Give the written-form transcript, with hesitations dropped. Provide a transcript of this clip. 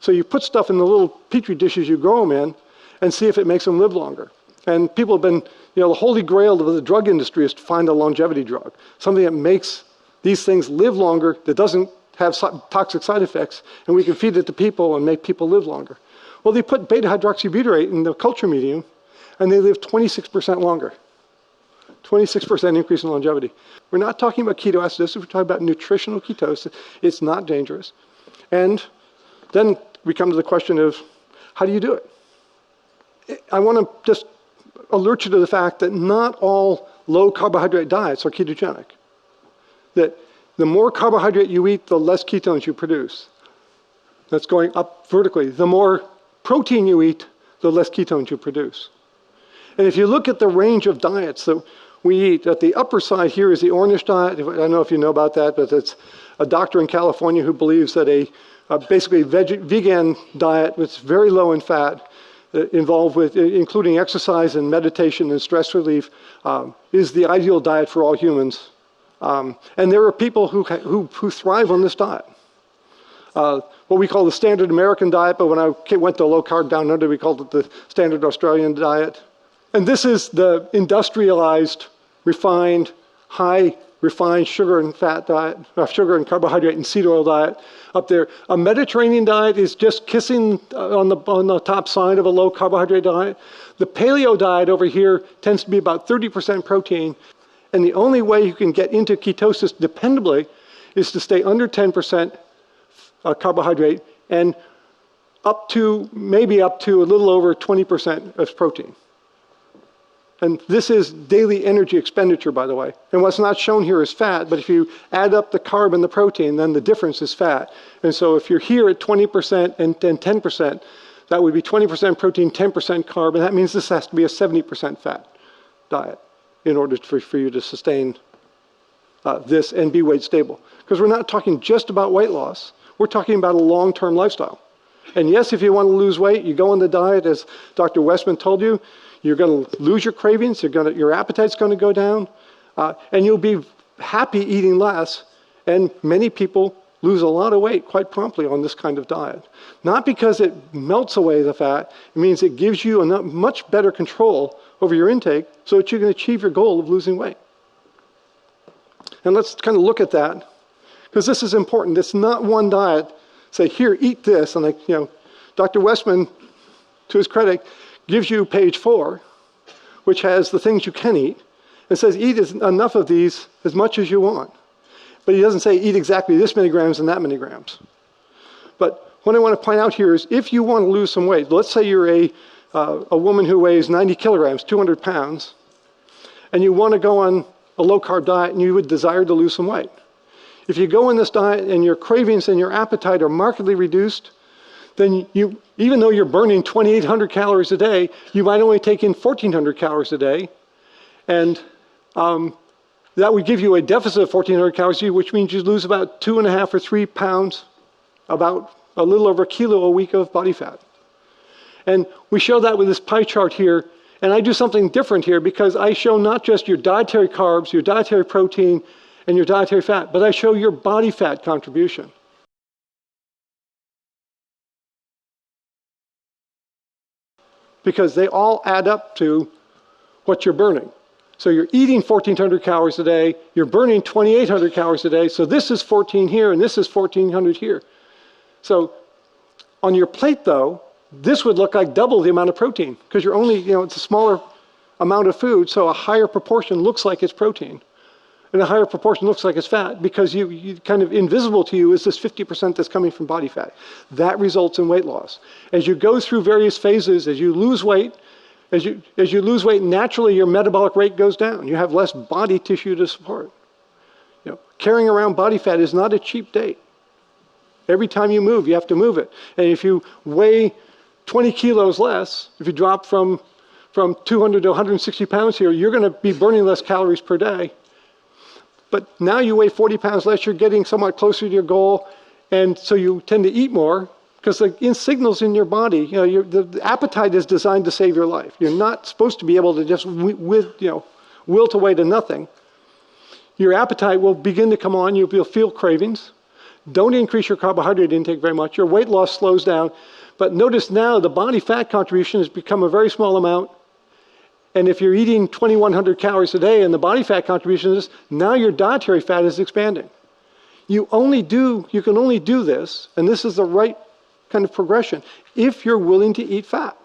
So you put stuff in the little petri dishes you grow them in and see if it makes them live longer. And people have been, the holy grail of the drug industry is to find a longevity drug, something that makes these things live longer, that doesn't have toxic side effects, and we can feed it to people and make people live longer. Well, they put beta-hydroxybutyrate in the culture medium, and they live 26% longer. 26% increase in longevity. We're not talking about ketoacidosis, we're talking about nutritional ketosis. It's not dangerous. And then we come to the question of, how do you do it? I want to just alert you to the fact that not all low carbohydrate diets are ketogenic. That the more carbohydrate you eat, the less ketones you produce. That's going up vertically. The more protein you eat, the less ketones you produce. And if you look at the range of diets that we eat, at the upper side here is the Ornish diet. I don't know if you know about that, but it's a doctor in California who believes that basically vegan diet with very low in fat, involved with including exercise and meditation and stress relief, is the ideal diet for all humans. And there are people who thrive on this diet. What we call the standard American diet, but when I went to low carb down under, we called it the standard Australian diet. And this is the industrialized, refined, high refined sugar and fat diet, sugar and carbohydrate and seed oil diet up there. A Mediterranean diet is just kissing on the top side of a low carbohydrate diet. The paleo diet over here tends to be about 30% protein. And the only way you can get into ketosis dependably is to stay under 10% carbohydrate and maybe up to a little over 20% as protein. And this is daily energy expenditure, by the way. And what's not shown here is fat, but if you add up the carb and the protein, then the difference is fat. And so if you're here at 20% and 10%, that would be 20% protein, 10% carb, and that means this has to be a 70% fat diet in order for you to sustain this and be weight stable. Because we're not talking just about weight loss, we're talking about a long-term lifestyle. And yes, if you want to lose weight, you go on the diet, as Dr. Westman told you, you're going to lose your cravings, your appetite's going to go down, and you'll be happy eating less. And many people lose a lot of weight quite promptly on this kind of diet. Not because it melts away the fat, it means it gives you a much better control over your intake so that you can achieve your goal of losing weight. And let's kind of look at that, because this is important. It's not one diet, say, here, eat this, and Dr. Westman, to his credit, gives you page 4, which has the things you can eat, and says eat enough of these as much as you want. But he doesn't say eat exactly this many grams and that many grams. But what I want to point out here is if you want to lose some weight, let's say you're a woman who weighs 90 kilograms, 200 pounds, and you want to go on a low-carb diet and you would desire to lose some weight. If you go on this diet and your cravings and your appetite are markedly reduced, then even though you're burning 2,800 calories a day, you might only take in 1,400 calories a day. And that would give you a deficit of 1,400 calories a day, which means you lose about 2.5 or 3 pounds, about a little over a kilo a week of body fat. And we show that with this pie chart here. And I do something different here because I show not just your dietary carbs, your dietary protein, and your dietary fat, but I show your body fat contribution. Because they all add up to what you're burning. So you're eating 1,400 calories a day, you're burning 2,800 calories a day, so this is 14 here and this is 1,400 here. So on your plate though, this would look like double the amount of protein because you're only, it's a smaller amount of food, so a higher proportion looks like it's protein. And a higher proportion looks like it's fat because you kind of invisible to you is this 50% that's coming from body fat. That results in weight loss. As you go through various phases, as you lose weight, naturally your metabolic rate goes down. You have less body tissue to support. Carrying around body fat is not a cheap date. Every time you move, you have to move it. And if you weigh 20 kilos less, if you drop from 200 to 160 pounds here, you're going to be burning less calories per day. But now you weigh 40 pounds less, you're getting somewhat closer to your goal, and so you tend to eat more because the signals in your body, the appetite is designed to save your life. You're not supposed to be able to just wilt away to nothing. Your appetite will begin to come on, you'll feel cravings. Don't increase your carbohydrate intake very much. Your weight loss slows down. But notice now the body fat contribution has become a very small amount. And if you're eating 2,100 calories a day and the body fat contribution is, now your dietary fat is expanding. You can only do this, and this is the right kind of progression, if you're willing to eat fat.